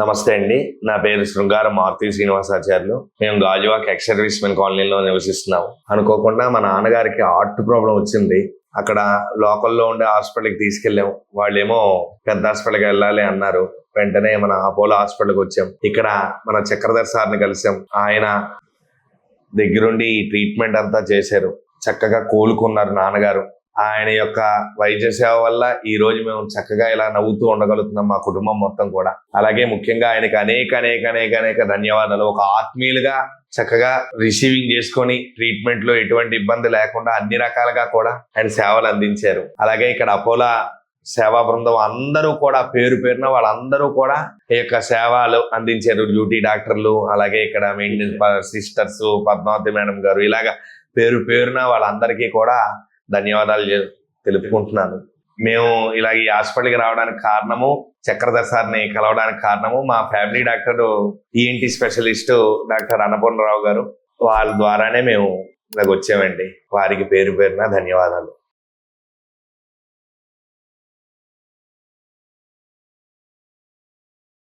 నమస్తే అండి. నా పేరు శృంగార మారుతి శ్రీనివాసాచార్యులు. మేము గాజువాక్ ఎక్స్ సర్వీస్ మెన్ కాలనీలో నివసిస్తున్నాము. అనుకోకుండా మా నాన్నగారికి హార్ట్ ప్రాబ్లం వచ్చింది. అక్కడ లోకల్లో ఉండే హాస్పిటల్కి తీసుకెళ్ళాము. వాళ్ళేమో పెద్ద హాస్పిటల్కి వెళ్ళాలి అన్నారు. వెంటనే మన అపోలో హాస్పిటల్కి వచ్చాం. ఇక్కడ మన చక్రధర్ సార్ని కలిసాం. ఆయన దగ్గరుండి ఈ ట్రీట్మెంట్ అంతా చేశారు. చక్కగా కోలుకున్నారు నాన్నగారు. ఆయన యొక్క వైద్య సేవ వల్ల ఈ రోజు మేము చక్కగా ఇలా నవ్వుతూ ఉండగలుగుతున్నాం, మా కుటుంబం మొత్తం కూడా. అలాగే ముఖ్యంగా ఆయనకి అనేక అనేక అనేక అనేక ధన్యవాదాలు. ఒక ఆత్మీయులుగా చక్కగా రిసీవింగ్ చేసుకొని ట్రీట్మెంట్ లో ఎటువంటి ఇబ్బంది లేకుండా అన్ని రకాలుగా కూడా ఆయన సేవలు అందించారు. అలాగే ఇక్కడ అపోలో సేవా బృందం అందరూ కూడా పేరు పేరున వాళ్ళందరూ కూడా ఈ యొక్క సేవలు అందించారు. డ్యూటీ డాక్టర్లు, అలాగే ఇక్కడ మెయింటెనెన్స్ సిస్టర్స్, పద్మావతి మేడం గారు, ఇలాగా పేరు పేరున వాళ్ళందరికీ కూడా ధన్యవాదాలు తెలుపుకుంటున్నాను. మేము ఇలాగ ఈ హాస్పిటల్కి రావడానికి కారణము, చక్రధర్ సార్ని కలవడానికి కారణము మా family doctor ENT specialist doctor Annapurna Rao గారు. వాళ్ళ ద్వారానే మేము ఇలాగ వచ్చామండి. వారికి పేరు పేరున ధన్యవాదాలు.